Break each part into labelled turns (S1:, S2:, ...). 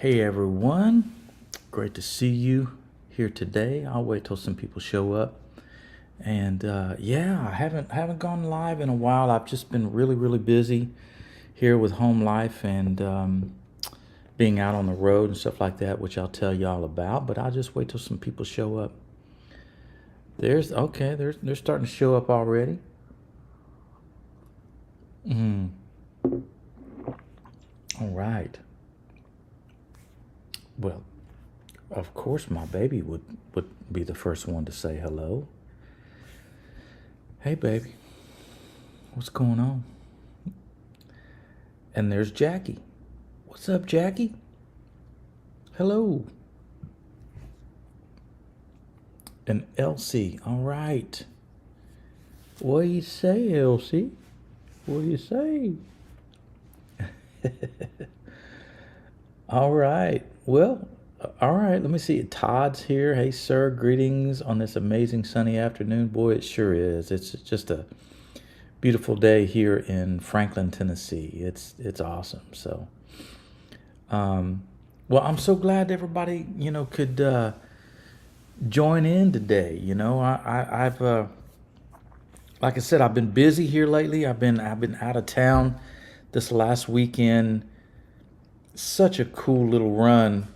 S1: Hey everyone, great to see you here today. I'll wait till some people show up. And yeah, I haven't gone live in a while. I've just been really busy here with home life and being out on the road and stuff like that, which I'll tell you all about. But I'll just wait till some people show up. They're starting to show up already. All right. Well, of course, my baby would be the first one to say hello. Hey, baby, what's going on? And there's Jackie. What's up, Jackie? Hello. And Elsie. All right. What do you say, Elsie? What do you say? All right. Well, all right. Let me see. Todd's here. Hey, sir. Greetings on this amazing sunny afternoon. Boy, it sure is. It's just a beautiful day here in Franklin, Tennessee. It's awesome. So, well, I'm so glad everybody could join in today. I've like I said, I've been busy here lately. I've been out of town this last weekend. Such a cool little run.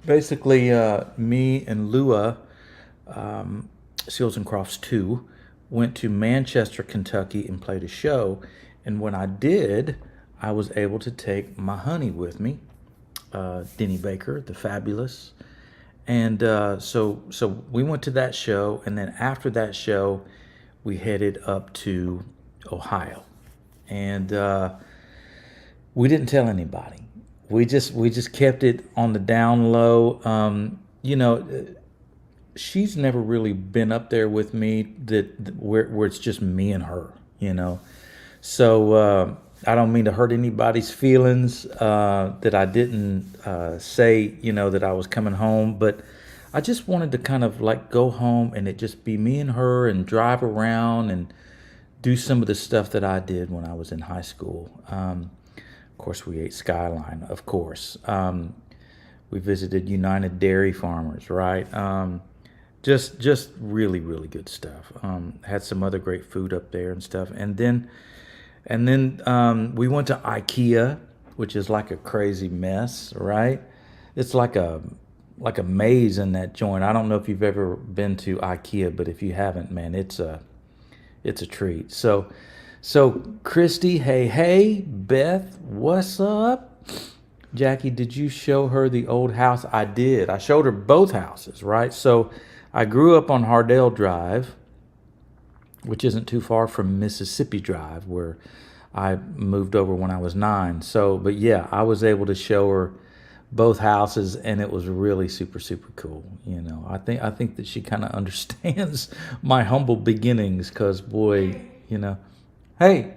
S1: Basically, me and Lua, Seals and Crofts 2, went to Manchester, Kentucky and played a show. And when I did, I was able to take my honey with me, Denny Baker, the fabulous. And so we went to that show. And then after that show, we headed up to Ohio. And we didn't tell anybody. We just kept it on the down low. She's never really been up there with me where it's just me and her. So I don't mean to hurt anybody's feelings that I didn't say that I was coming home, but I just wanted to kind of like go home and it just be me and her and drive around and do some of the stuff that I did when I was in high school. Of course, we ate Skyline, of course. We visited United Dairy Farmers, right? Just really good stuff. Had some other great food up there and stuff. And then we went to IKEA, which is like a crazy mess, right? It's like a maze in that joint. I don't know if you've ever been to IKEA, but if you haven't, man, it's a treat. So Christy, hey, Beth, what's up? Jackie, did you show her the old house? I did. I showed her both houses, right? So I grew up on Hardale Drive, which isn't too far from Mississippi Drive, where I moved over when I was 9. So, but yeah, I was able to show her both houses, and it was really super cool. I think that she kind of understands my humble beginnings, because boy, hey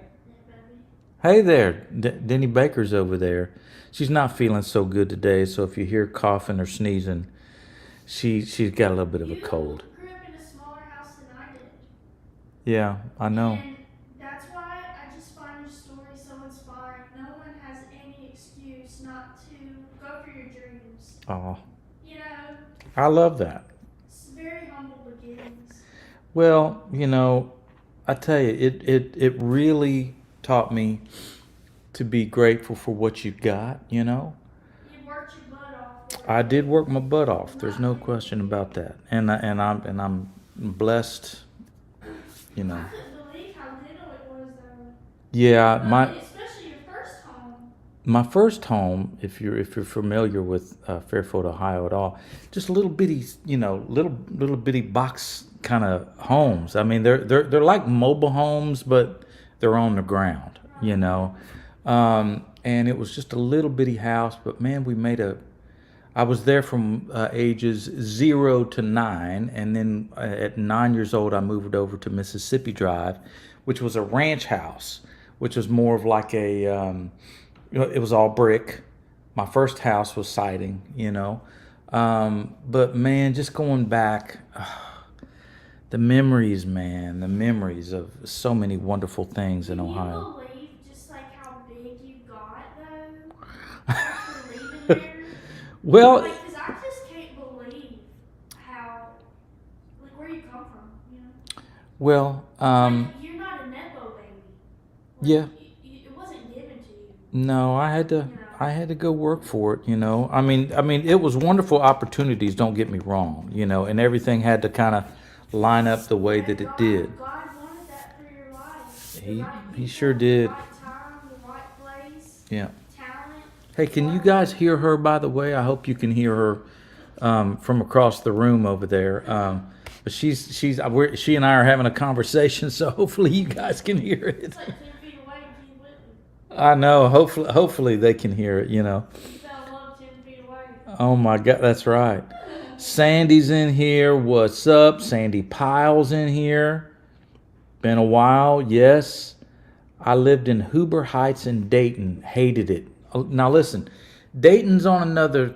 S1: there, Denny Baker's over there. She's not feeling so good today, so if you hear coughing or sneezing, she's got a little bit of a cold.
S2: You grew up in a smaller house than I did.
S1: Yeah, I know.
S2: And that's why I just find your story so inspiring. No one has any excuse not to go for your dreams.
S1: Oh,
S2: You know,
S1: I love that.
S2: it's very humble beginnings.
S1: Well, I tell you, it really taught me to be grateful for what you got.
S2: You worked your butt off for
S1: I
S2: it.
S1: did work my butt off. There's no question about that. And I'm blessed. You know.
S2: I couldn't believe how little it was, though.
S1: Yeah,
S2: Especially your first home.
S1: my first home, if you're familiar with Fairfield, Ohio at all, just little bitty, little bitty box kind of homes. I mean, they're like mobile homes, but they're on the ground. And it was just a little bitty house, but man, I was there from ages 0 to 9, and then at 9 years old, I moved over to Mississippi Drive, which was a ranch house, which was more of like it was all brick. My first house was siding. But man, just going back, the memories, man, the memories of so many wonderful things in
S2: Can
S1: Ohio.
S2: you believe just like how big you got, though? After leaving there?
S1: Well,
S2: Like, cause I just can't believe how, like, where you come from. You know,
S1: well,
S2: like you're not a nepo baby. Like,
S1: yeah.
S2: it wasn't given to you.
S1: No,
S2: You know.
S1: I had to go work for it, you know. I mean, it was wonderful opportunities, don't get me wrong, you know, and everything had to kind of line up the way that
S2: And
S1: it did.
S2: God wanted that for your life. The
S1: He
S2: right
S1: he
S2: people,
S1: sure
S2: the
S1: did.
S2: right time, the right place,
S1: Yeah.
S2: talent.
S1: Hey, can you
S2: Hard
S1: guys
S2: work.
S1: hear her, by the way? I hope you can hear her from across the room over there. But she and I are having a conversation, so hopefully you guys can hear it.
S2: It's like 10 feet away and she's with me.
S1: I know. Hopefully they can hear it. You know.
S2: You fell in love 10 feet away.
S1: Oh my God, that's right. Sandy's in here. What's up? Sandy Piles in here. Been a while. Yes. I lived in Huber Heights in Dayton. Hated it. Oh, now listen, Dayton's on another.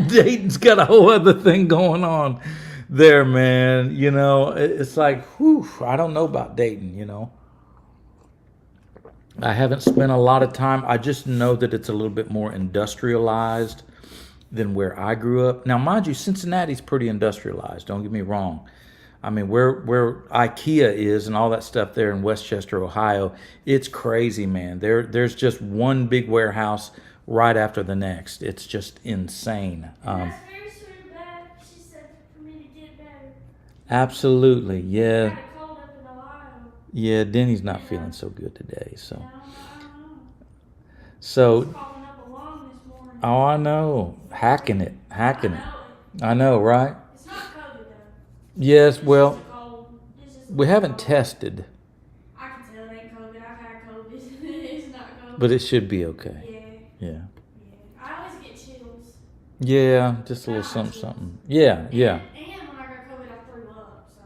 S1: Dayton's got a whole other thing going on there, man. You know, it's like, whew, I don't know about Dayton, you know. I haven't spent a lot of time. I just know that it's a little bit more industrialized than where I grew up. Now, mind you, Cincinnati's pretty industrialized. Don't get me wrong. I mean, where IKEA is and all that stuff there in Westchester, Ohio, it's crazy, man. There's just one big warehouse right after the next. It's just insane.
S2: And that's very sweet of Beth. She said for me to get better.
S1: Absolutely,
S2: I
S1: yeah,
S2: had a cold up in Ohio.
S1: yeah. Denny's not feeling so good today, so
S2: I don't know.
S1: so.
S2: Calling up a lung this morning.
S1: Oh, I know, hacking it,
S2: I
S1: hacking it.
S2: know it.
S1: I know, right?
S2: It's not COVID though.
S1: Yes.
S2: It's
S1: Well,
S2: just a cold. It's just a
S1: we
S2: little
S1: haven't
S2: cold.
S1: tested,
S2: I can tell it ain't COVID. I've had COVID. It's not COVID.
S1: but it should be okay.
S2: Yeah.
S1: Yeah.
S2: I always get chills.
S1: Yeah, just a little something, something. Yeah, yeah.
S2: And when I got COVID, I threw up. So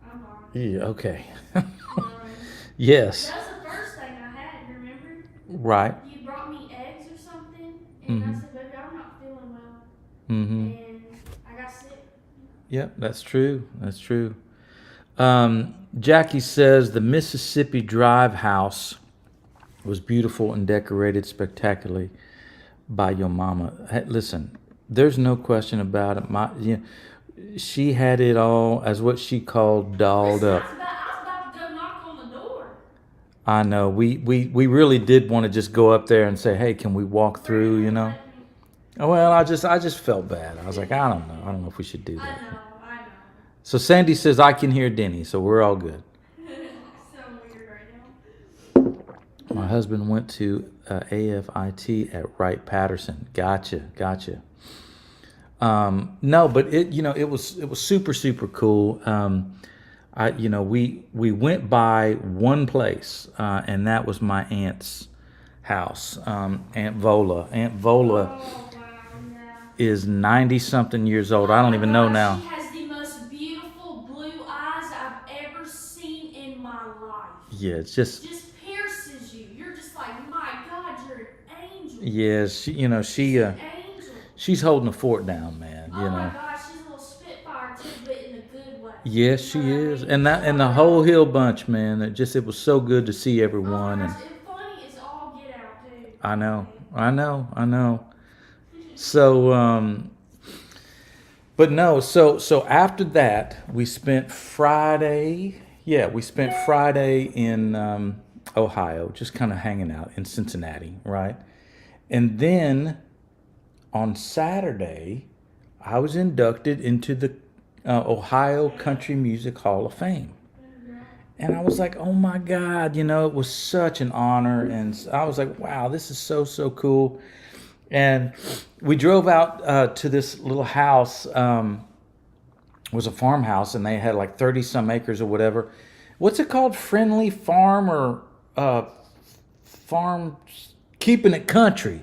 S2: I'm fine.
S1: Yeah, okay.
S2: Um,
S1: Yes.
S2: That was the first thing I had. Remember?
S1: Right.
S2: You brought me eggs or something, and I
S1: Mhm.
S2: said, "Baby, I'm not feeling well,"
S1: Mhm.
S2: and I got sick.
S1: Yep, that's true. That's true. Jackie says the Mississippi Drive house was beautiful and decorated spectacularly by your mama. Hey, listen, there's no question about it. She had it all as what she called dolled
S2: Listen,
S1: up.
S2: I was about to go knock on the door.
S1: I know. We really did want to just go up there and say, hey, can we walk through? You know.
S2: Let me-
S1: Well, I just felt bad. I was like, I don't know. I don't know if we should do
S2: I
S1: that.
S2: know.
S1: So Sandy says I can hear Denny, so we're all good.
S2: So weird right now.
S1: My husband went to AFIT at Wright Patterson. Gotcha. No, but it was super cool. We went by one place, and that was my aunt's house, Aunt Vola. Aunt Vola
S2: Oh wow, yeah.
S1: is 90 something years old. I don't even know now.
S2: She has the most beautiful blue eyes I've ever seen in my life.
S1: Yeah, it's just
S2: Just pierces you. You're just like, my God, you're an angel.
S1: yeah. She
S2: An angel.
S1: she's holding the fort down, man.
S2: Oh my gosh, she's a little spitfire too, but in a good way.
S1: Yes, she is, and the whole Hill bunch, man. It was so good to see everyone, and
S2: And funny is all get out too.
S1: I know. So, but no, so after that, we spent Friday. Yeah, we spent Friday in Ohio, just kind of hanging out in Cincinnati, right? And then on Saturday, I was inducted into the Ohio Country Music Hall of Fame. And I was like, oh my God, it was such an honor. And I was like, wow, this is so cool. And we drove out to this little house. It was a farmhouse, and they had like 30 some acres or whatever. What's it called? Friendly Farm or Farm? Keeping It Country.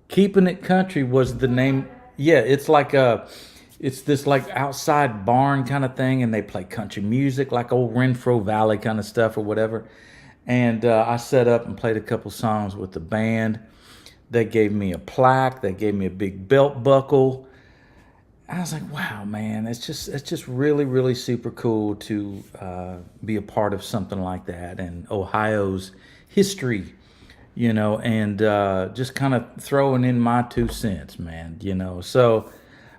S1: Keeping It Country was the name. Yeah, it's this like outside barn kind of thing, and they play country music, like old Renfro Valley kind of stuff or whatever. And I set up and played a couple songs with the band. They gave me a plaque. They gave me a big belt buckle. I was like, wow, man, it's just really super cool to be a part of something like that, and Ohio's history and just kind of throwing in my 2 cents, man. So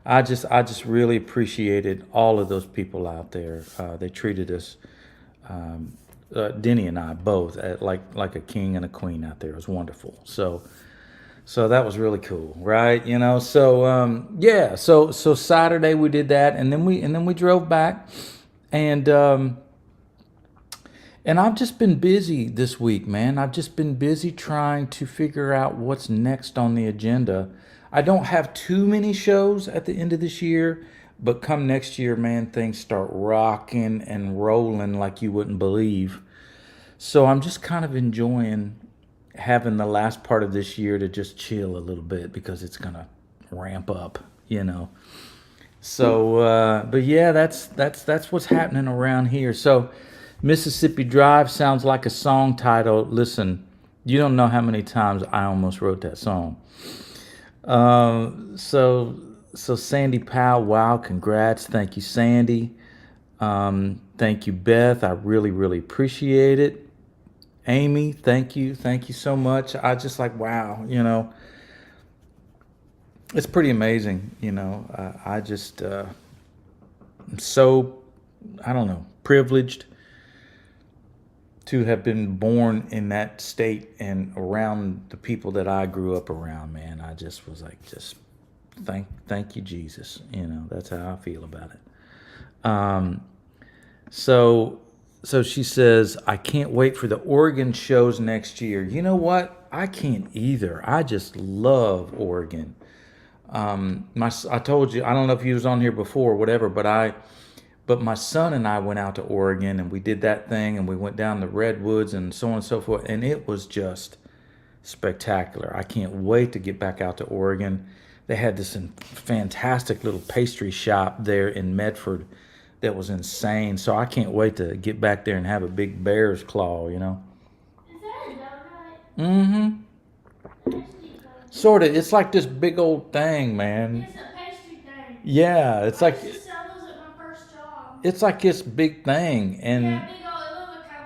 S1: I just really appreciated all of those people out there. They treated us, Denny and I both, like a king and a queen out there. It was wonderful. So that was really cool, right? Yeah. So Saturday we did that, and then we drove back, and I've just been busy this week, man. I've just been busy trying to figure out what's next on the agenda. I don't have too many shows at the end of this year, but come next year, man, things start rocking and rolling like you wouldn't believe. So I'm just kind of enjoying having the last part of this year to just chill a little bit because it's gonna ramp up. But yeah, that's what's happening around here. So, Mississippi Drive sounds like a song title. Listen, you don't know how many times I almost wrote that song. So Sandy Powell, wow, congrats, thank you, Sandy. Thank you, Beth. I really, really appreciate it. Amy, thank you so much. I just like wow. It's pretty amazing. I just am so, I don't know, privileged to have been born in that state and around the people that I grew up around, man. I just was like, just thank you, Jesus. That's how I feel about it. So she says, I can't wait for the Oregon shows next year. You know what? I can't either. I just love Oregon. I told you, I don't know if you was on here before or whatever, but my son and I went out to Oregon and we did that thing and we went down the redwoods and so on and so forth. And it was just spectacular. I can't wait to get back out to Oregon. They had this fantastic little pastry shop there in Medford that was insane. So I can't wait to get back there and have a big bear's claw.
S2: Is that a donut?
S1: Mm-hmm. Sort of. It's like this big old thing, man.
S2: It's a pastry thing.
S1: Yeah, it's
S2: I
S1: like
S2: used to sell those at my first job.
S1: it's like this big thing, and
S2: Yeah, big old, it looked kind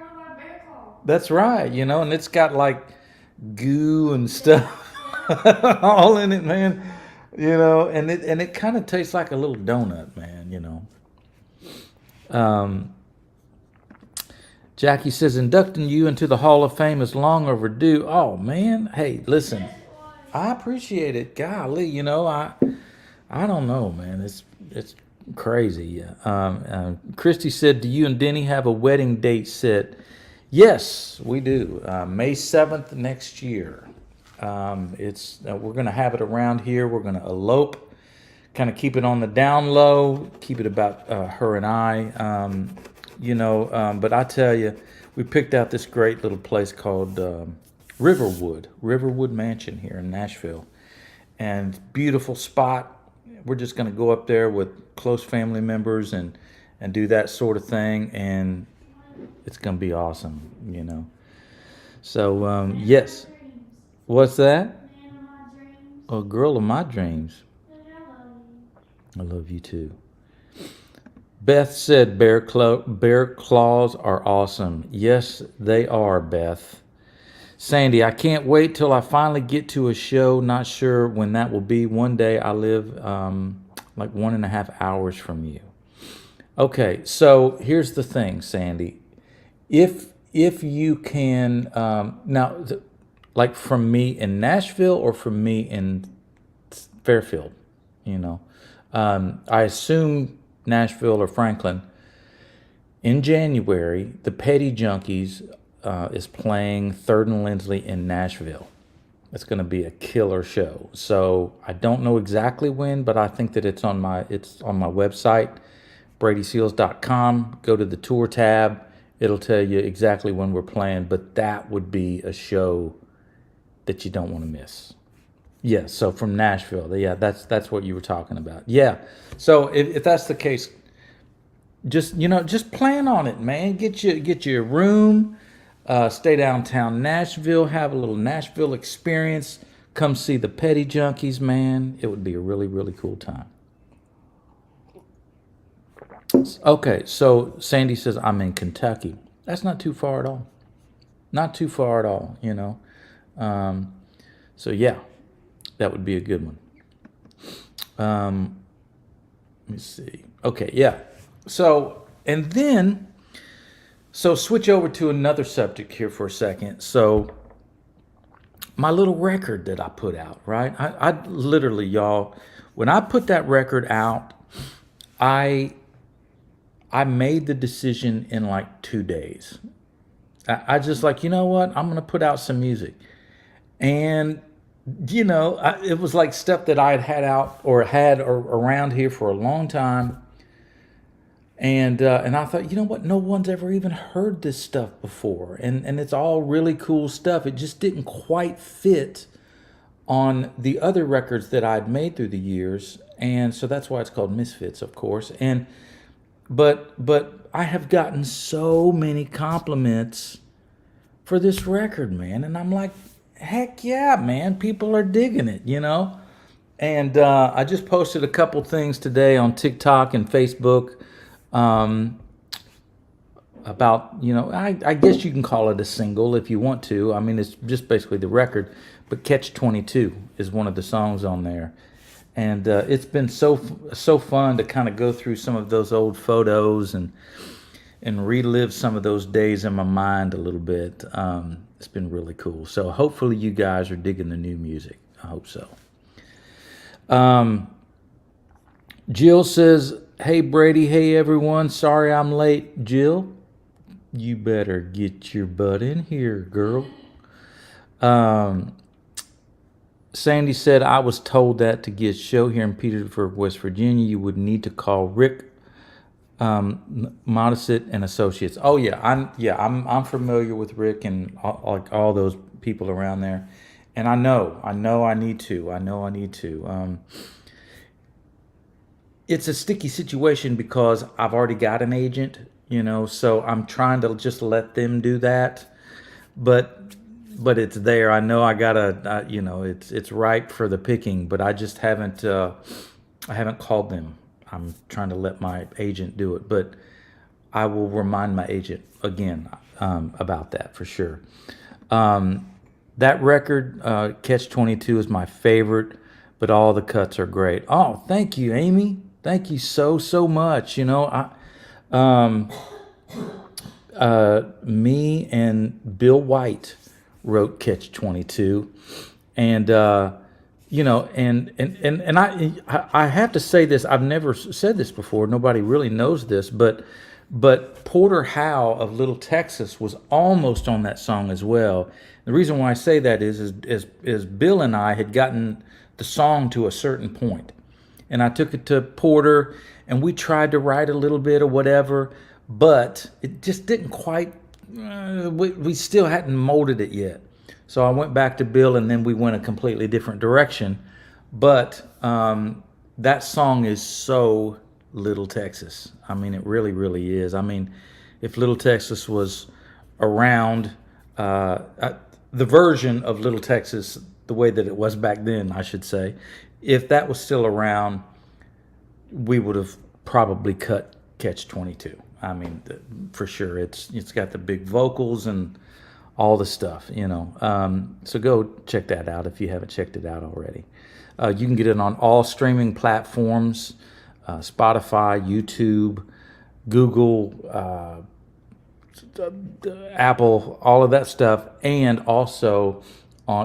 S2: of like a bear claw.
S1: that's right, and it's got like goo and stuff
S2: Yeah.
S1: all in it, man. And it kind of tastes like a little donut, man. Um, Jackie says inducting you into the Hall of Fame is long overdue. Oh man, hey, listen,
S2: Yes, it was.
S1: I appreciate it. Golly, I don't know, man. It's crazy. Christy said, "Do you and Denny have a wedding date set?" Yes, we do. May 7th next year. It's We're gonna have it around here. We're gonna elope, kind of keep it on the down low, keep it about her and I. But I tell you, we picked out this great little place called Riverwood Mansion here in Nashville, and beautiful spot. We're just going to go up there with close family members and do that sort of thing, and it's going to be awesome. So yes,
S2: Dreams.
S1: what's that?
S2: Man of my dreams.
S1: A girl of my dreams.
S2: And I love you.
S1: I love you too. Beth said bear claws are awesome. Yes, they are, Beth. Sandy, I can't wait till I finally get to a show. Not sure when that will be. One day I live like 1.5 hours from you. Okay, so here's the thing, Sandy. If you can like from me in Nashville or from me in Fairfield, I assume Nashville or Franklin. In January, the Petty Junkies is playing Third and Lindsley in Nashville. It's going to be a killer show. So I don't know exactly when, but I think that it's on my website, bradyseals.com. Go to the tour tab. It'll tell you exactly when we're playing. But that would be a show that you don't want to miss. Yeah, so from Nashville. Yeah, that's what you were talking about. Yeah. So if that's the case, just plan on it, man. Get your room, stay downtown Nashville, have a little Nashville experience. Come see the Petty Junkies, man. It would be a really, really cool time. Okay, so Sandy says I'm in Kentucky. That's not too far at all. Not too far at all, you know. So yeah, that would be a good one. Let me see. Okay, yeah. So, and then, so switch over to another subject here for a second. So, my little record that I put out, right? I literally, y'all, when I put that record out, I I made the decision in like 2 days. I just like, you know what? I'm gonna put out some music, and it was like stuff that I had out or had around here for a long time. And I thought, you know what? No one's ever even heard this stuff before, and it's all really cool stuff. It just didn't quite fit on the other records that I'd made through the years, and so that's why it's called Misfits, of course. And but I have gotten so many compliments for this record, man, and I'm like, heck yeah, man, people are digging it, you know. And I just posted a couple things today on TikTok and Facebook. Um, about, I guess you can call it a single if you want to. I mean, it's just basically the record, but Catch 22 is one of the songs on there. And it's been so fun to kind of go through some of those old photos and relive some of those days in my mind a little bit. It's been really cool. So hopefully you guys are digging the new music. I hope so. Jill says, "Hey Brady, hey everyone. Sorry I'm late." Jill, you better get your butt in here, girl. Um, Sandy said, "I was told that to get a show here in Petersburg, West Virginia, you would need to call Rick Modesett and Associates." Oh yeah, I'm familiar with Rick and all those people around there, and I know I need to. It's a sticky situation because I've already got an agent, so I'm trying to just let them do that. But it's there. I know I gotta, it's ripe for the picking. But I just haven't, I haven't called them. I'm trying to let my agent do it. But I will remind my agent again about that for sure. That record, Catch 22, is my favorite, but all the cuts are great. Oh, thank you, Amy. Thank you so much. Me and Bill White wrote Catch 22, and I have to say this. I've never said this before. Nobody really knows this, but Porter Howe of Little Texas was almost on that song as well. The reason why I say that is Bill and I had gotten the song to a certain point, and I took it to Porter, and we tried to write a little bit or whatever, but it just didn't quite. We still hadn't molded it yet. So I went back to Bill, and then we went a completely different direction. But that song is so Little Texas. I mean, it really, really is. I mean, if Little Texas was around, the version of Little Texas, the way that it was back then, I should say, if that was still around, we would have probably cut Catch 22. I mean, for sure. It's got the big vocals and all the stuff, So go check that out if you haven't checked it out already. You can get it on all streaming platforms, Spotify, YouTube, Google, Apple, all of that stuff, and also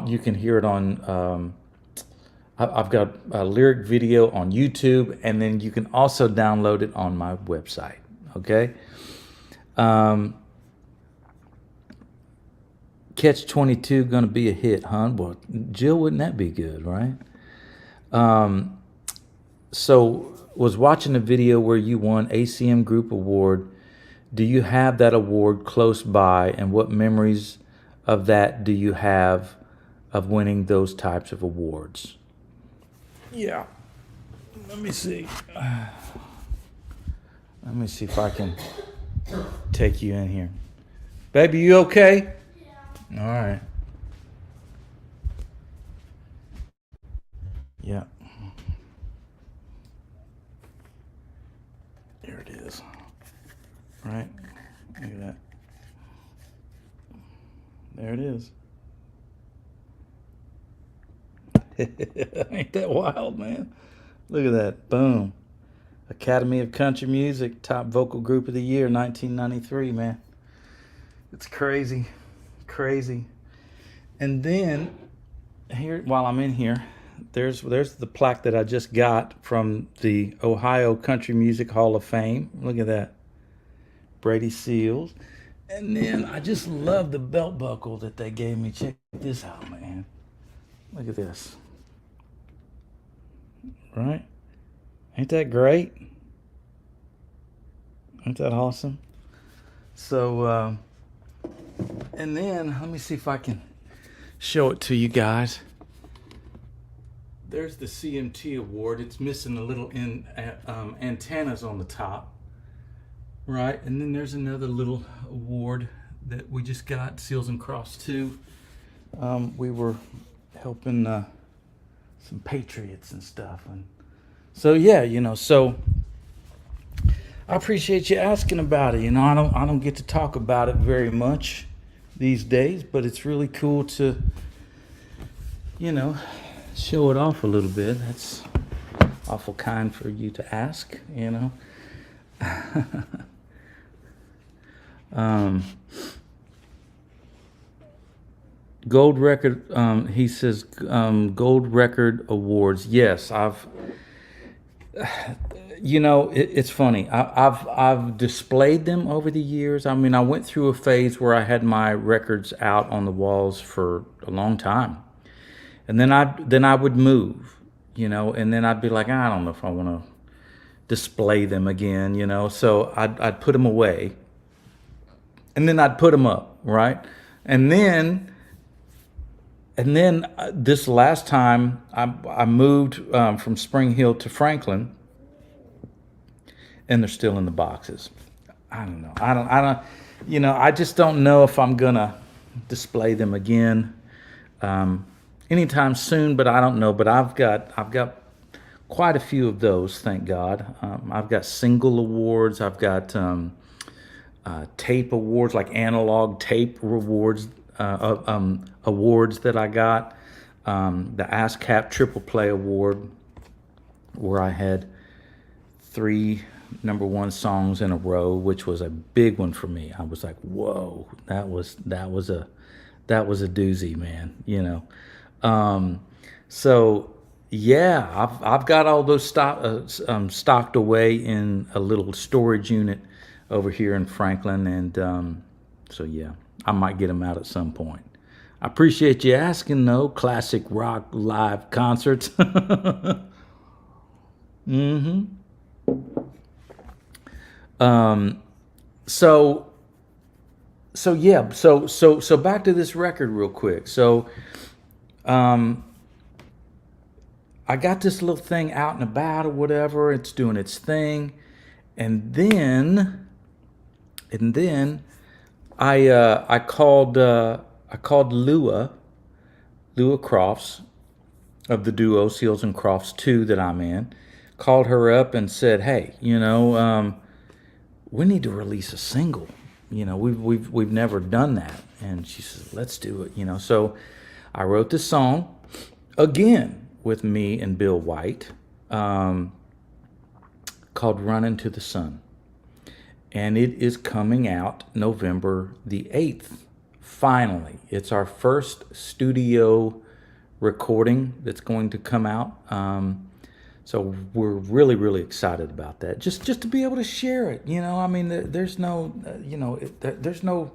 S1: you can hear it on. I've got a lyric video on YouTube, and then you can also download it on my website. Okay. Catch 22 gonna be a hit, huh? Well, Jill, wouldn't that be good, right? So was watching a video where you won ACM Group Award. Do you have that award close by, and what memories of that do you have of winning those types of awards? Yeah. Let me see. Let me see if I can take you in here. Baby, you okay?
S2: Yeah.
S1: All right. Yeah. There it is. Right? Look at that. There it is. Ain't that wild, man? Look at that. Boom. Academy of Country Music, top vocal group of the year, 1993, man. It's crazy. Crazy. And then here, while I'm in here, there's the plaque that I just got from the Ohio Country Music Hall of Fame. Look at that. Brady Seals. And then I just love the belt buckle that they gave me. Check this out, man. Look at this. Right? Ain't that great? Ain't that awesome? So, and then let me see if I can show it to you guys. There's the CMT award. It's missing a little antennas on the top. Right, and then there's another little award that we just got, Seals and Crofts 2. We were helping some patriots and stuff. And so, yeah, so I appreciate you asking about it. I don't get to talk about it very much these days, but it's really cool to, show it off a little bit. That's awful kind for you to ask. Gold record. He says gold record awards. Yes, I've. It's funny. I've displayed them over the years. I mean, I went through a phase where I had my records out on the walls for a long time, and then I would move, and then I'd be like, I don't know if I want to display them again, So I'd put them away, and then I'd put them up, right, and then this last time I moved from Spring Hill to Franklin, and they're still in the boxes. I don't know. I don't. I just don't know if I'm gonna display them again anytime soon. But I don't know. But I've got quite a few of those. Thank God. I've got single awards. I've got tape awards, like analog tape awards. Awards that I got, the ASCAP Triple Play Award, where I had 3 #1 songs in a row, which was a big one for me. I was like, whoa, that was a doozy, man. So yeah, I've got all those stocked away in a little storage unit over here in Franklin, and so yeah, I might get them out at some point. I appreciate you asking, though. Classic rock live concerts. Mm-hmm. So yeah. So back to this record real quick. So, I got this little thing out and about or whatever. It's doing its thing, and then I called Lua Crofts of the duo Seals and Crofts 2 that I'm in. Called her up and said, "Hey, we need to release a single. We've never done that." And she says, "Let's do it." So I wrote this song again with me and Bill White, called "Running to the Sun." And it is coming out November the 8th. Finally, it's our first studio recording that's going to come out. So we're really, really excited about that. Just to be able to share it. I mean, there's no, there's no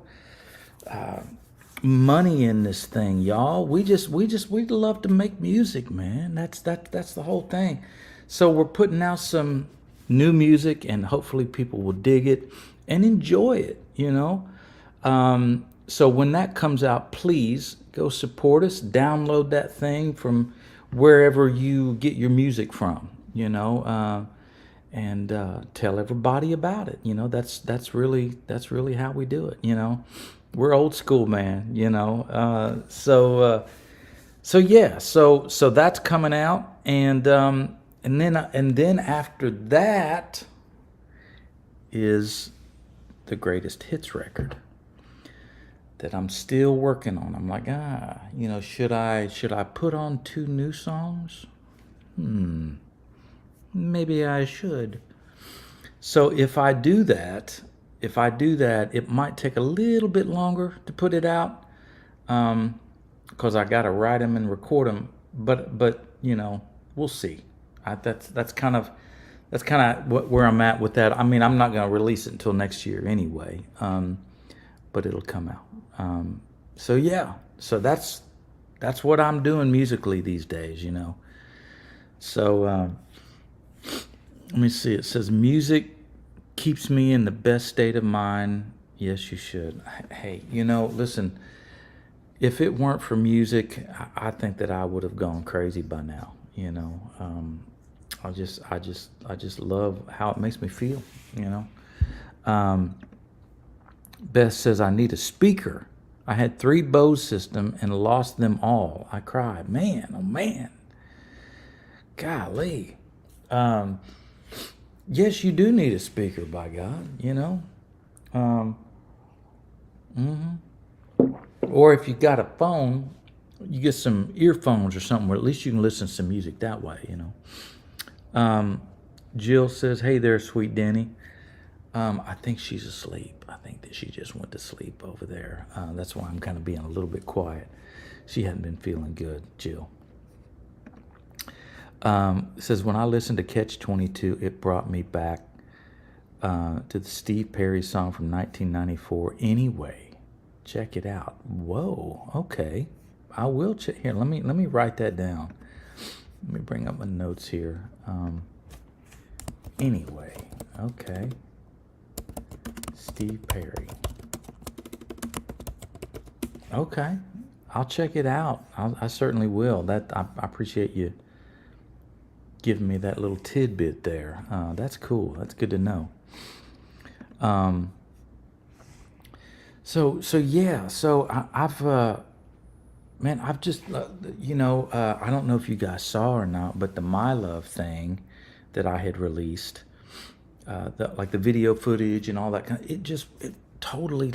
S1: money in this thing, y'all. We love to make music, man. That's the whole thing. So we're putting out some new music, and hopefully people will dig it and enjoy it, So when that comes out, please go support us. Download that thing from wherever you get your music from, and tell everybody about it. That's really how we do it. We're old school, man. So yeah, so that's coming out, and then after that is the greatest hits record. that I'm still working on. I'm like, should I put on 2 new songs? Maybe I should. So if I do that, it might take a little bit longer to put it out, because I got to write them and record them. But we'll see. That's kind of where I'm at with that. I mean, I'm not going to release it until next year anyway, but it'll come out. So yeah, so that's what I'm doing musically these days. So let me see. It says music keeps me in the best state of mind. Yes, you should. Hey, listen. If it weren't for music, I think that I would have gone crazy by now. I just love how it makes me feel. Beth says I need a speaker. I had 3 Bose system and lost them all. I cried. Man, oh man. Golly. Yes, you do need a speaker, by God. Or if you got a phone, you get some earphones or something where at least you can listen to some music that way, Jill says, hey there, sweet Danny. I think she's asleep. I think that she just went to sleep over there. That's why I'm kind of being a little bit quiet. She hadn't been feeling good, Jill. It says, when I listened to Catch 22, it brought me back to the Steve Perry song from 1994. Anyway, check it out. Whoa, okay. I will check. Here, let me write that down. Let me bring up my notes here. Anyway, okay. Steve Perry. Okay, I'll check it out. I certainly will. I appreciate you giving me that little tidbit there. That's cool. That's good to know. So yeah. So I've just I don't know if you guys saw or not, but the My Love thing that I had released, like the video footage and all that kind of, it totally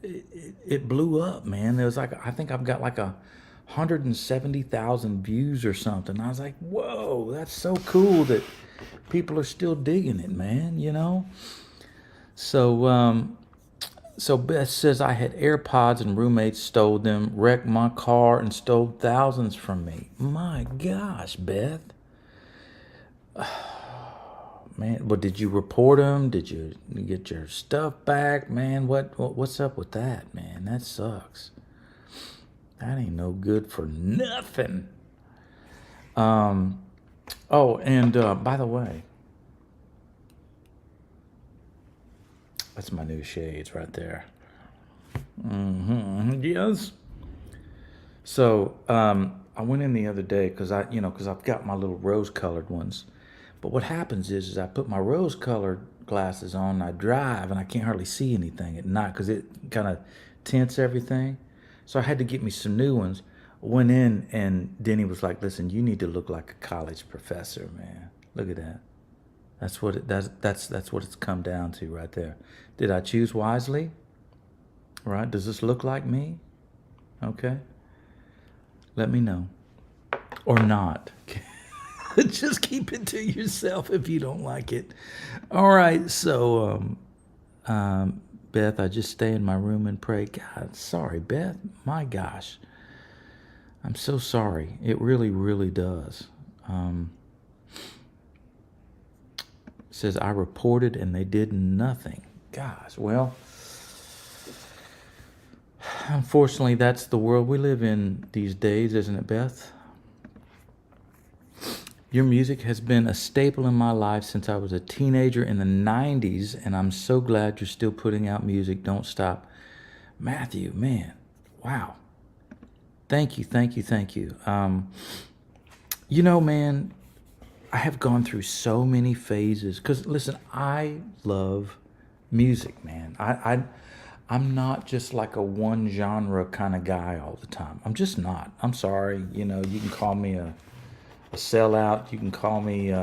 S1: it blew up, man. There was I think I've got 170,000 views or something. I was like, whoa, that's so cool that people are still digging it, man. So Beth says I had AirPods and roommates stole them, wrecked my car, and stole thousands from me. My gosh, Beth. Man, but did you report them? Did you get your stuff back, man? What's up with that, man? That sucks. That ain't no good for nothing. Oh, and by the way, that's my new shades right there. Yes. So I went in the other day because I've got my little rose-colored ones. But what happens is I put my rose-colored glasses on, and I drive, and I can't hardly see anything at night because it kind of tints everything. So I had to get me some new ones. Went in, and Denny was like, listen, you need to look like a college professor, man. Look at that. That's what it's come down to right there. Did I choose wisely? Right? Does this look like me? Okay. Let me know. Or not. Just keep it to yourself if you don't like it. All right. So, Beth, I just stay in my room and pray. God, sorry, Beth. My gosh. I'm so sorry. It really, really does. Says I reported and they did nothing. Gosh, well, unfortunately, that's the world we live in these days, isn't it, Beth? Your music has been a staple in my life since I was a teenager in the 90s, and I'm so glad you're still putting out music. Don't stop. Matthew, man, wow. Thank you. Man, I have gone through so many phases. Because, listen, I love music, man. I'm not just like a one genre kind of guy all the time. I'm just not. I'm sorry. You can call me a sellout. You can call me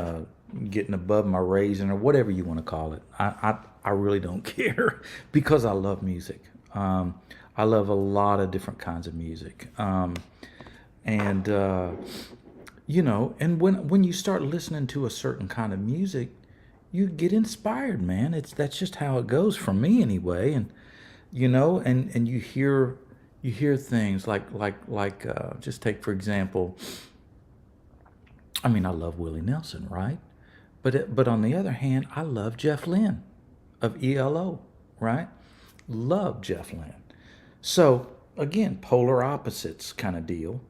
S1: getting above my raisin or whatever you want to call it. I really don't care because I love music. I love a lot of different kinds of music. And you know, and when you start listening to a certain kind of music, you get inspired, man. That's just how it goes for me anyway. And you know, and you hear things like just take for example. I mean, I love Willie Nelson, right? But on the other hand, I love Jeff Lynne of ELO, right? Love Jeff Lynne. So again, polar opposites kind of deal.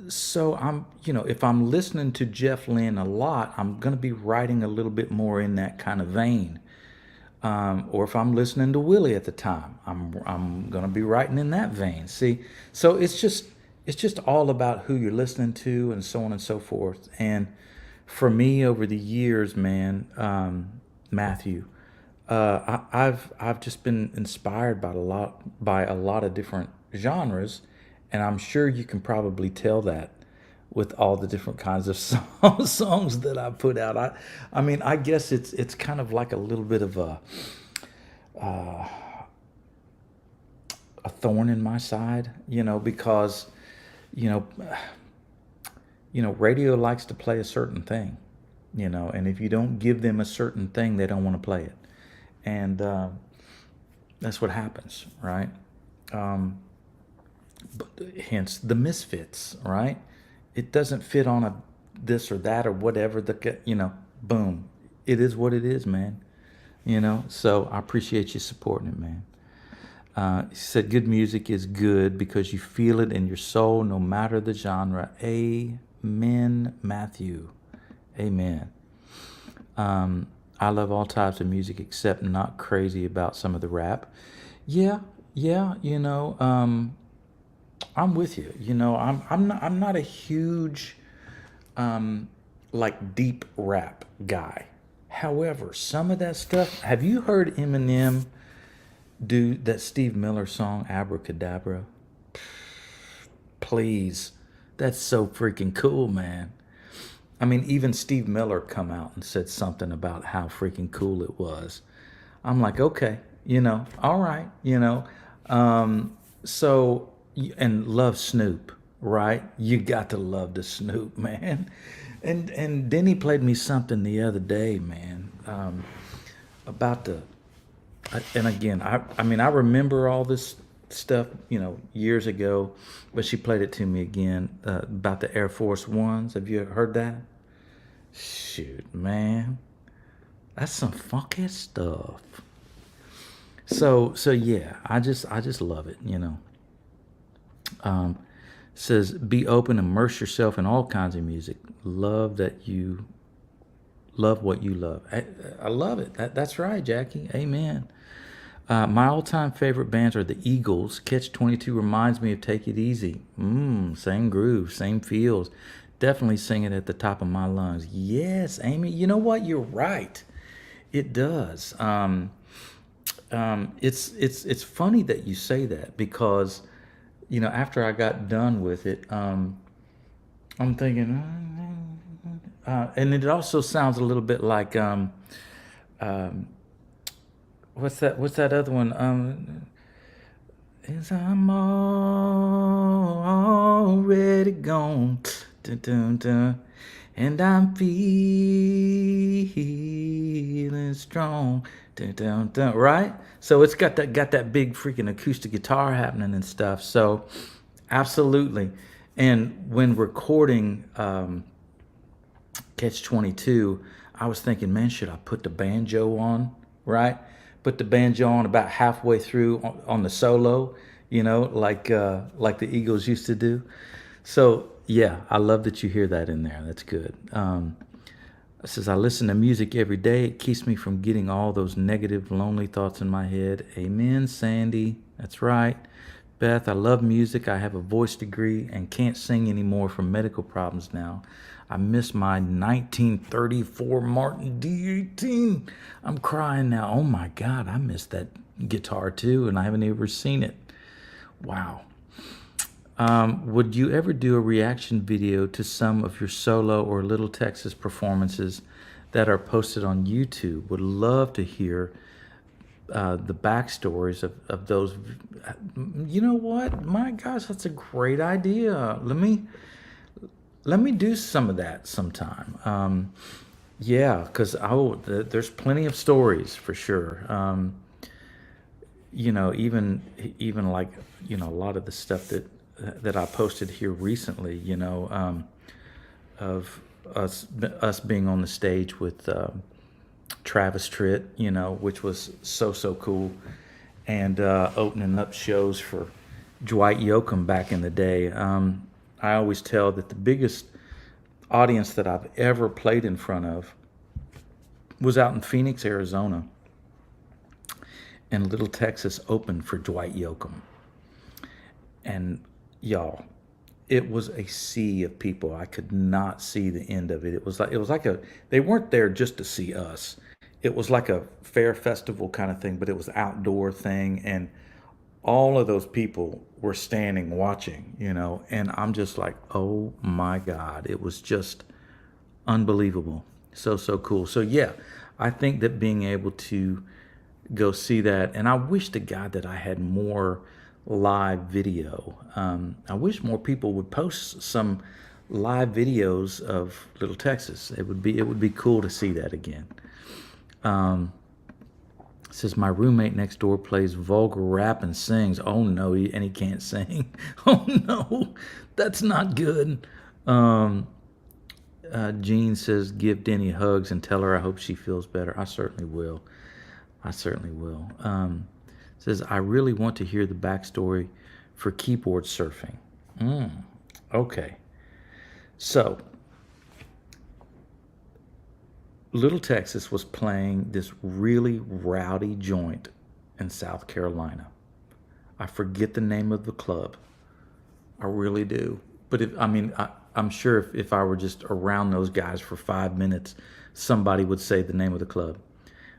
S1: So I'm, you know, if I'm listening to Jeff Lynne a lot, I'm going to be writing a little bit more in that kind of vein. Or if I'm listening to Willie at the time, I'm going to be writing in that vein. See, so it's just all about who you're listening to and so on and so forth. And for me, over the years, man, Matthew, I've just been inspired by a lot of different genres, and I'm sure you can probably tell that with all the different kinds of songs that I put out. I mean, I guess it's kind of like a little bit of a thorn in my side, you know, because you know, radio likes to play a certain thing, you know, and if you don't give them a certain thing, they don't want to play it, and that's what happens, right? But hence the misfits, right? It doesn't fit on a this or that or whatever. You know, boom, it is what it is, man. You know, so I appreciate you supporting it, man. He said, good music is good because you feel it in your soul, no matter the genre. Amen, Matthew. Amen. I love all types of music except not crazy about some of the rap. Yeah, you know, I'm with you. You know, I'm not a huge like deep rap guy. However, some of that stuff. Have you heard Eminem do that Steve Miller song Abracadabra? Please, that's so freaking cool, man. I mean, even Steve Miller come out and said something about how freaking cool it was. I'm like, okay, you know, all right, you know. So and love Snoop, right? You got to love the Snoop, man. And then he played me something the other day, man, about the. And again, I mean, I remember all this stuff, you know, years ago, but she played it to me again about the Air Force Ones. Have you heard that? Shoot, man, that's some funky stuff. So yeah, I just love it, you know. Says be open, immerse yourself in all kinds of music. Love what you love. I love it. That's right, Jackie. Amen. My all-time favorite bands are the Eagles. Catch 22 reminds me of Take It Easy. Same groove, same feels. Definitely sing it at the top of my lungs. Yes, Amy. You know what? You're right. It does. It's funny that you say that because, you know, after I got done with it, I'm thinking, and it also sounds a little bit like what's that? What's that other one? Is I'm already gone, dun, dun, dun, and I'm feeling strong, dun, dun, dun, right? So it's got that big freaking acoustic guitar happening and stuff. So absolutely, and when recording Catch 22, I was thinking, man, should I put the banjo on, right? Put the banjo on about halfway through on the solo, you know, like the Eagles used to do. So yeah, I love that you hear that in there. That's good. It says I listen to music every day. It keeps me from getting all those negative, lonely thoughts in my head. Amen, Sandy. That's right. Beth, I love music. I have a voice degree and can't sing anymore from medical problems now. I miss my 1934 Martin D18. I'm crying now. Oh my God, I miss that guitar too, and I haven't ever seen it. Wow. Would you ever do a reaction video to some of your solo or Little Texas performances that are posted on YouTube? Would love to hear the backstories of those. You know what? My gosh, that's a great idea. Let me do some of that sometime. Yeah, because there's plenty of stories for sure. Even like a lot of the stuff that I posted here recently. Of us being on the stage with Travis Tritt, which was so cool, and opening up shows for Dwight Yoakam back in the day. I always tell that the biggest audience that I've ever played in front of was out in Phoenix, Arizona, and Little Texas opened for Dwight Yoakam. And y'all, it was a sea of people. I could not see the end of it. They weren't there just to see us. It was like a fair festival kind of thing, but it was outdoor thing, and all of those people were standing watching, and I'm just like, oh my God, it was just unbelievable. So cool. So yeah, I think that being able to go see that, and I wish to God that I had more live video. I wish more people would post some live videos of Little Texas. It would be cool to see that again. Says my roommate next door plays vulgar rap and sings. Oh no, he can't sing. Oh no, that's not good. Jean says give Denny hugs and tell her I hope she feels better. I certainly will. Says I really want to hear the backstory for keyboard surfing. Okay. So Little Texas was playing this really rowdy joint in South Carolina. I forget the name of the club. I really do. But I'm sure if I were just around those guys for 5 minutes, somebody would say the name of the club.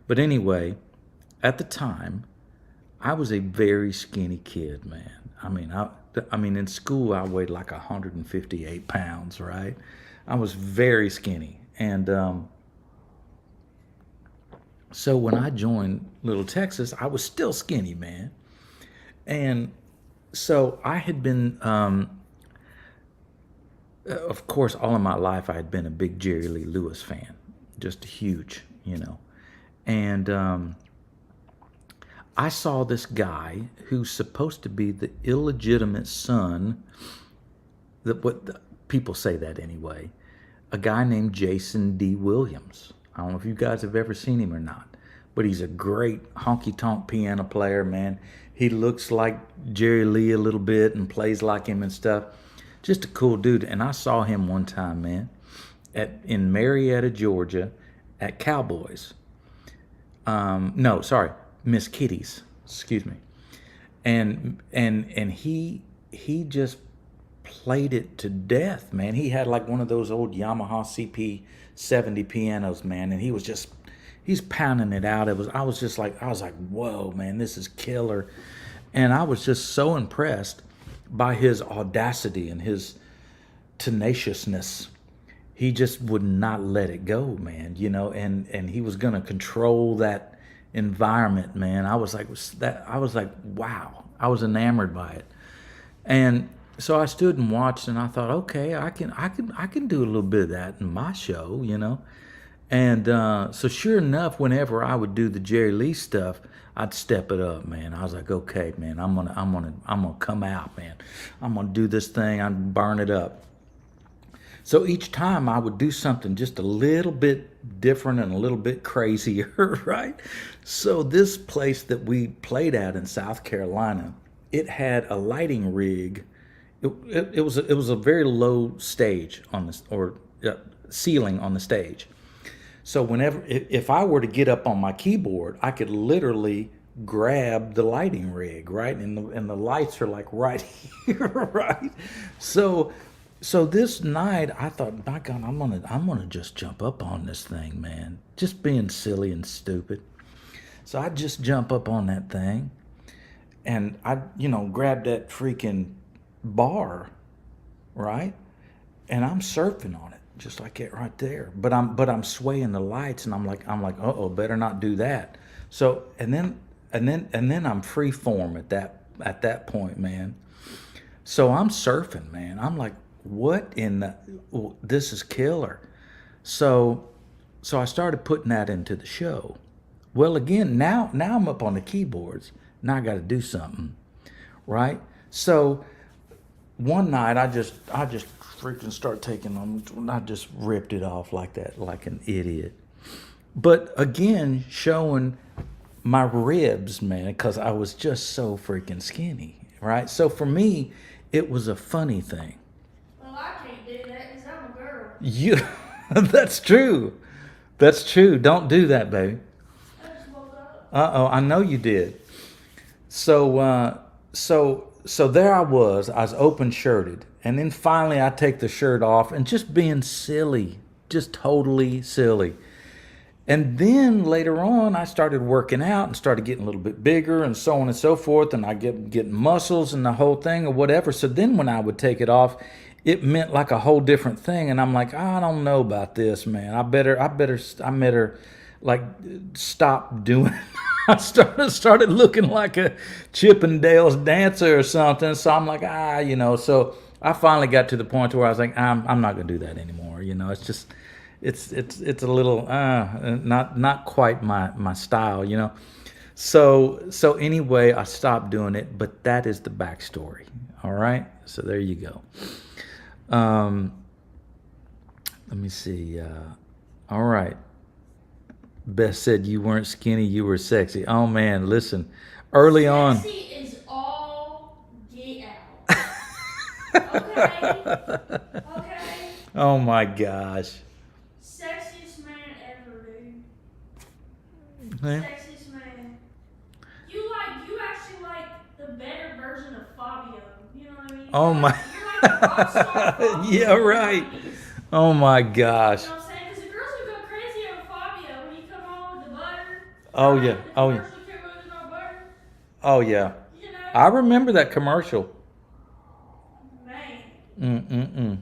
S1: But anyway, at the time, I was a very skinny kid, man. In school, I weighed like 158 pounds, right? I was very skinny. And so when I joined Little Texas, I was still skinny, man. And so I had been, of course, all of my life, I had been a big Jerry Lee Lewis fan, just huge, And I saw this guy who's supposed to be the illegitimate son, people say that anyway, a guy named Jason D. Williams. I don't know if you guys have ever seen him or not, but he's a great honky-tonk piano player, man. He looks like Jerry Lee a little bit and plays like him and stuff. Just a cool dude. And I saw him one time, man, in Marietta, Georgia, at Cowboys. Miss Kitty's, excuse me. And he just played it to death, man. He had like one of those old Yamaha CP70 pianos, man, and he's pounding it out. I was like, whoa, man, this is killer. And I was just so impressed by his audacity and his tenaciousness. He just would not let it go, man, and he was going to control that environment, man. I was like, wow. I was enamored by it. And so I stood and watched, and I thought, okay, I can do a little bit of that in my show, And so sure enough, whenever I would do the Jerry Lee stuff, I'd step it up, man. I was like, okay, man, I'm gonna come out, man. I'm gonna do this thing. I'd burn it up. So each time I would do something just a little bit different and a little bit crazier, right? So this place that we played at in South Carolina, it had a lighting rig. It was a very low stage on this, or ceiling on the stage. So if I were to get up on my keyboard, I could literally grab the lighting rig, right? And the lights are like right here, right? So this night I thought, my God, I'm gonna just jump up on this thing, man. Just being silly and stupid. So I just jump up on that thing, and I, grab that freaking bar, right? And I'm surfing on it, just like it right there. But I'm swaying the lights, and I'm like, better not do that. So, and then and then I'm free form at that point, man. So I'm surfing, man. I'm like, what in the, this is killer. So so I started putting that into the show. Well, again, now I'm up on the keyboards. Now I got to do something, right? So one night I just freaking start taking them. I just ripped it off like that, like an idiot. But again, showing my ribs, man, because I was just so freaking skinny, right? So for me, it was a funny thing.
S2: Well, I can't do that because I'm a girl.
S1: You, that's true. That's true. Don't do that, baby.
S2: I just woke up.
S1: Uh-oh, I know you did. So there I was open shirted, and then finally I take the shirt off and just being silly, just totally silly. And then later on, I started working out and started getting a little bit bigger and so on and so forth. And I get getting muscles and the whole thing or whatever. So then when I would take it off, it meant like a whole different thing. And I'm like, I don't know about this, man. I better like stop doing. I started looking like a Chippendales dancer or something. So I'm like, So I finally got to the point where I was like, I'm not gonna do that anymore. It's just it's a little not quite my style. So anyway, I stopped doing it, but that is the backstory. All right, so there you go. Let me see. All right, Beth said you weren't skinny, you were sexy. Oh man, listen, early on.
S2: Sexy is all get out. Okay. Okay.
S1: Oh my gosh.
S2: Sexiest man ever, dude.
S1: Yeah.
S2: Sexiest man. You actually like the better version of Fabio. You know what I mean?
S1: Oh my.
S2: You're like a rock star Fabio.
S1: Yeah, right.
S2: You
S1: Oh my gosh.
S2: know what I'm saying? Because the girls would go crazy over Fabio when he come on with the butter.
S1: Oh yeah.
S2: The
S1: Oh yeah.
S2: commercial came on with no butter.
S1: Oh yeah.
S2: You know?
S1: I remember that commercial.
S2: Man.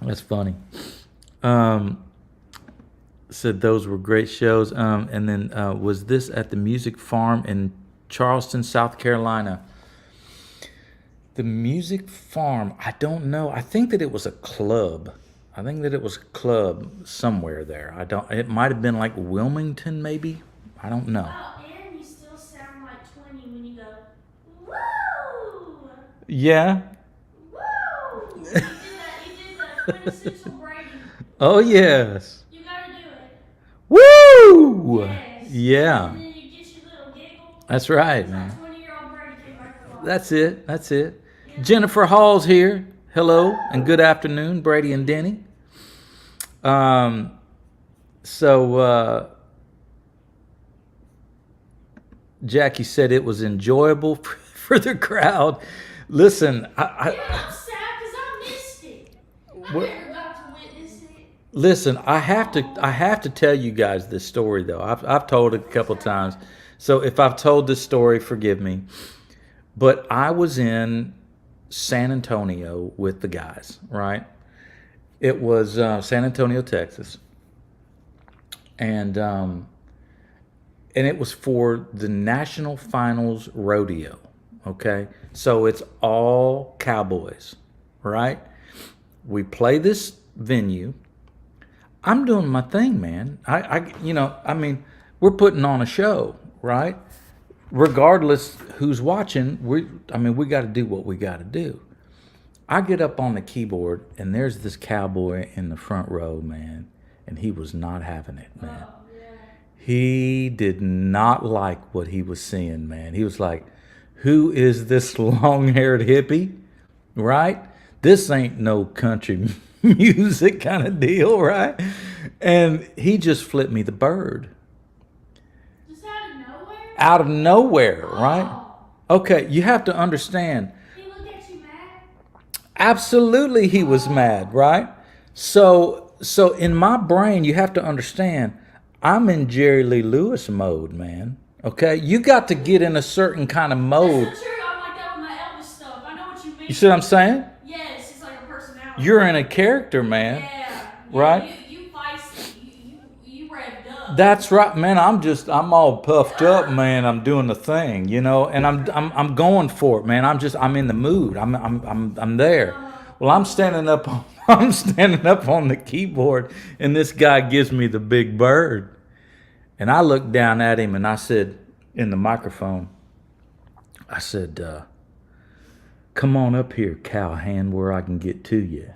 S1: That's funny. Said those were great shows. And then was this at the Music Farm in Charleston, South Carolina? The Music Farm, I don't know. I think that it was a club. I think that it was a club somewhere there. It might have been like Wilmington, maybe. I don't know.
S2: Oh, and you still sound like 20 when you go, woo!
S1: Yeah.
S2: Woo! You did the quintessential Brady.
S1: Oh yes.
S2: You gotta do it.
S1: Woo!
S2: Yes.
S1: Yeah.
S2: And then you get your little giggle.
S1: That's right,
S2: It's
S1: man.
S2: like 20-year-old Brady came back to life.
S1: That's it. That's it. Jennifer Hall's here. Hello and good afternoon, Brady and Denny. So Jackie said it was enjoyable for the crowd. Listen,
S2: Yeah, I'm sad because I missed it. I
S1: What-
S2: never got to witness it.
S1: listen. I have to tell you guys this story though. I've told it a couple times. So if I've told this story, forgive me. But I was in San Antonio with the guys, right? It was San Antonio, Texas, and it was for the National Finals Rodeo. Okay, so it's all cowboys, right? We play this venue. I'm doing my thing, man. I mean, we're putting on a show, right? Regardless who's watching, we got to do what we got to do. I get up on the keyboard, and there's this cowboy in the front row, man, and he was not having it, man.
S2: Oh, yeah.
S1: He did not like what he was seeing, man. He was like, who is this long-haired hippie, right? This ain't no country music kind of deal, right? And he just flipped me the bird.
S2: Just out of nowhere?
S1: Out of nowhere, right?
S2: Oh.
S1: Okay, you have to understand.
S2: He looked at you mad?
S1: Absolutely, he was mad, right? So in my brain, you have to understand, I'm in Jerry Lee Lewis mode, man. Okay, you got to get in a certain kind of mode.
S2: That's not true. I'm like that with my Elvis stuff. I know what you mean.
S1: You see what I'm saying?
S2: Yes, it's like a personality.
S1: You're in a character, man.
S2: Yeah.
S1: Right?
S2: You feisty. You revved up.
S1: That's right, man. I'm all puffed up, man. I'm doing the thing, and I'm going for it, man. I'm in the mood. I'm there. Well, I'm standing up on the keyboard, and this guy gives me the big bird, and I looked down at him, and I said in the microphone, I said, "Come on up here, cowhand, where I can get to you."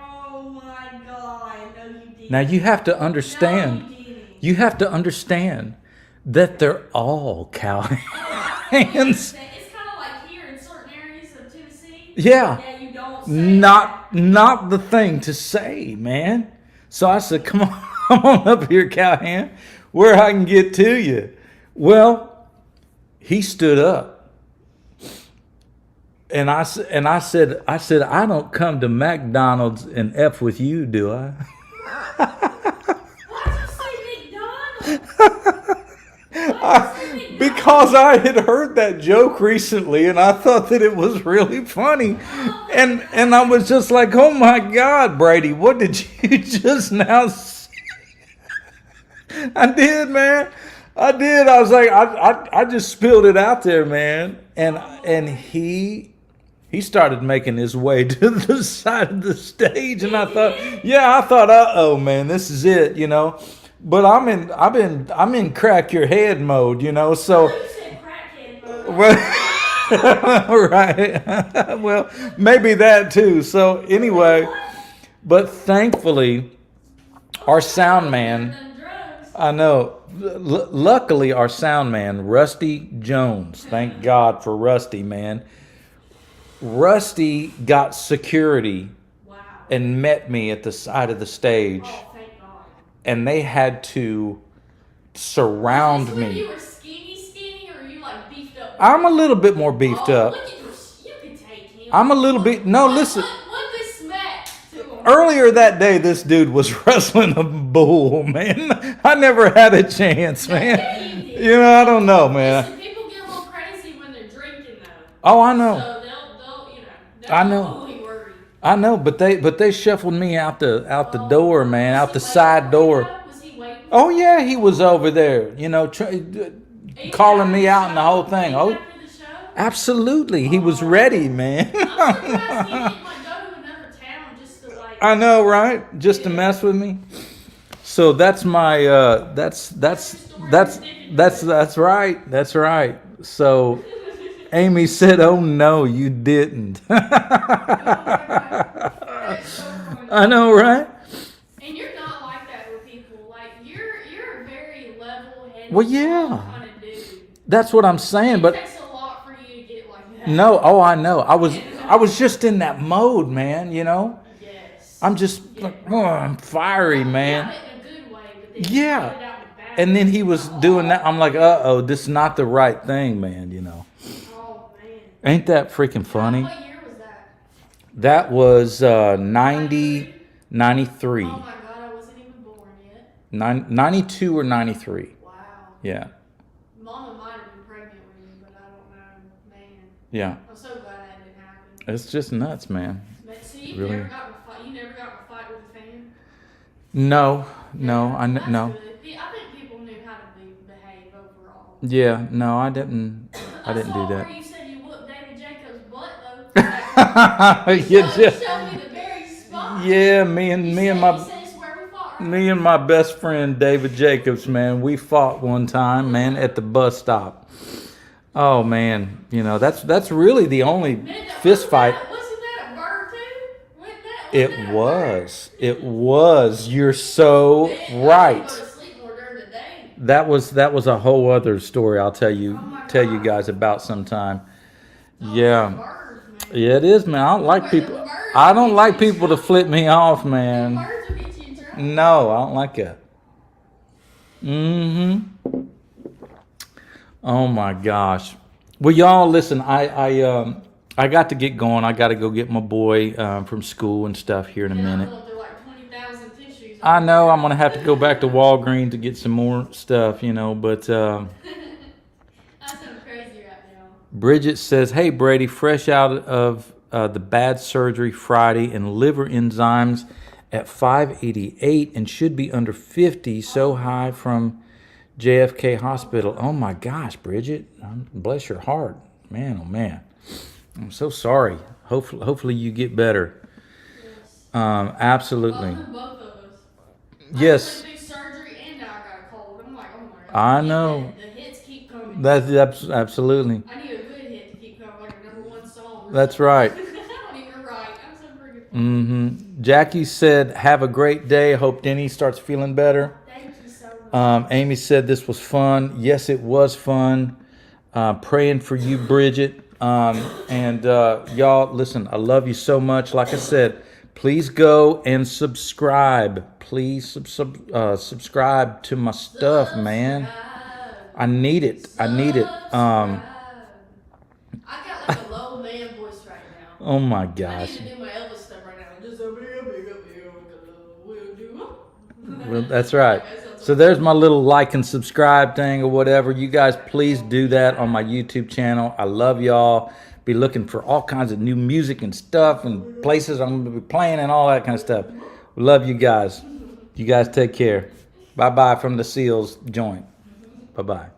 S2: Oh my God! No, you didn't.
S1: Now you have to understand.
S2: No, you didn't.
S1: You have to understand that they're all cowhands.
S2: It's kind of like here in certain areas of Tennessee.
S1: Yeah.
S2: Yeah, you don't say
S1: Not the thing to say, man. So I said, come on up here, cowhand, where I can get to you. Well, he stood up. And I said, I don't come to McDonald's and F with you, do I? Because I had heard that joke recently, and I thought that it was really funny, and I was just like, "Oh my God, Brady, what did you just now say?" I did, man. I did. I was like, I just spilled it out there, man, and he started making his way to the side of the stage, and I thought, uh-oh, man, this is it, But I'm in crack your head mode, so.
S2: You said crackhead mode.
S1: Right. Well, maybe that too. So anyway, but thankfully, our sound man, I know, luckily our sound man, Rusty Jones, thank God for Rusty, man. Rusty got security
S2: Wow.
S1: and met me at the side of the stage.
S2: Oh, thank God.
S1: And they had to surround
S2: Is this when
S1: me.
S2: you were skinny, or are you like beefed up?
S1: I'm a little bit more beefed up.
S2: Look at you can take him.
S1: I'm a little bit. No, listen.
S2: What this smack to him?
S1: Earlier that day, this dude was wrestling a bull, man. I never had a chance, man.
S2: Yeah, you did.
S1: I don't know, man.
S2: Listen, people get a little crazy when they're drinking, though.
S1: Oh, I know.
S2: So they'll
S1: I know.
S2: Really worry.
S1: I know, but they shuffled me out the door, man, out the side door.
S2: Was he waiting?
S1: Oh yeah, he was over there, calling me out and the whole thing. Oh,
S2: After the show?
S1: absolutely, he was ready, man.
S2: I'm surprised he didn't go to another town just to
S1: I know, right? Just to mess with me. So that's my that's right. That's right. So Amy said, "Oh no, you didn't." I know, right?
S2: And you're not like that with people. Like you're a very level-headed,
S1: Well, yeah.
S2: kind of dude.
S1: That's what I'm saying,
S2: It
S1: but
S2: takes a lot for you to get like that.
S1: no, I know. I was just in that mode, man,
S2: Yes.
S1: I'm just like, oh, I'm fiery, man.
S2: Yeah, in a good way, but then you
S1: Yeah.
S2: put it out in a bad
S1: And then
S2: way.
S1: he was doing that. I'm like, uh-oh, this is not the right thing, man,
S2: Oh man.
S1: Ain't that freaking funny?
S2: What year was that?
S1: That was 90, 93.
S2: Oh my God, I wasn't even born yet.
S1: 92 or 93.
S2: Wow.
S1: Yeah.
S2: Mama might have been pregnant with me, but I don't know. Man.
S1: Yeah.
S2: I'm so glad that didn't happen.
S1: It's just nuts, man.
S2: So you
S1: Really?
S2: never got in a fight. You never got in a fight with a fan.
S1: No,
S2: That's
S1: no.
S2: good. I think people knew how to behave overall.
S1: Yeah, no, I didn't do
S2: I saw
S1: that.
S2: where you said you whooped David Jacobs' butt though.
S1: You
S2: You
S1: just,
S2: showed me the very spot.
S1: yeah,
S2: You
S1: me
S2: said it's where we fought. Right?
S1: and my best friend David Jacobs, man, we fought one time, man, at the bus stop. Oh man, that's really the only
S2: Man,
S1: fist fight.
S2: Wasn't that a bird too? Wasn't that
S1: It
S2: a
S1: was. It was. You're so
S2: bird? Man, I
S1: right.
S2: go to sleep more during the day.
S1: That was a whole other story I'll tell you
S2: Oh my
S1: tell you
S2: God.
S1: guys about sometime.
S2: Oh,
S1: Yeah.
S2: birds, man.
S1: Yeah, it is, man. I don't like people. I don't like people to flip me off, man.
S2: Birds will get you in trouble.
S1: No, I don't like it. Oh my gosh. Well, y'all, listen. I got to get going. I got to go get my boy from school and stuff here in a
S2: And I'm
S1: minute.
S2: going through like 20,000 tissues.
S1: I know I'm gonna have to go back to Walgreens to get some more stuff, but
S2: That's so crazy right now.
S1: Bridget says, "Hey Brady, fresh out of the bad surgery Friday and liver enzymes at 588 and should be under 50. So high from JFK Hospital. Oh my gosh, Bridget. Bless your heart. Man, oh man. I'm so sorry. Hopefully you get better.
S2: Yes.
S1: Absolutely.
S2: Both of us.
S1: Yes.
S2: I had to do surgery and I got a cold. I'm like, oh my god.
S1: I know.
S2: The hits keep coming.
S1: That's absolutely.
S2: I need a good hit to keep coming, like a #1 song.
S1: That's right.
S2: I don't even write. I'm so freaking.
S1: Jackie said, "Have a great day. Hope Denny starts feeling better."
S2: Thank you so much.
S1: Amy said this was fun. Yes, it was fun. Praying for you, Bridget. And y'all, listen, I love you so much. Like I said, please go and subscribe. Please subscribe to my stuff, man. I need it. I need it.
S2: I got like a low man voice right now.
S1: Oh my
S2: I
S1: gosh.
S2: need to do my Elvis stuff right now. Just a big, will do.
S1: Well, that's right. So there's my little like and subscribe thing or whatever. You guys, please do that on my YouTube channel. I love y'all. Be looking for all kinds of new music and stuff and places I'm going to be playing and all that kind of stuff. Love you guys. You guys take care. Bye-bye from the SEALs joint. Bye-bye.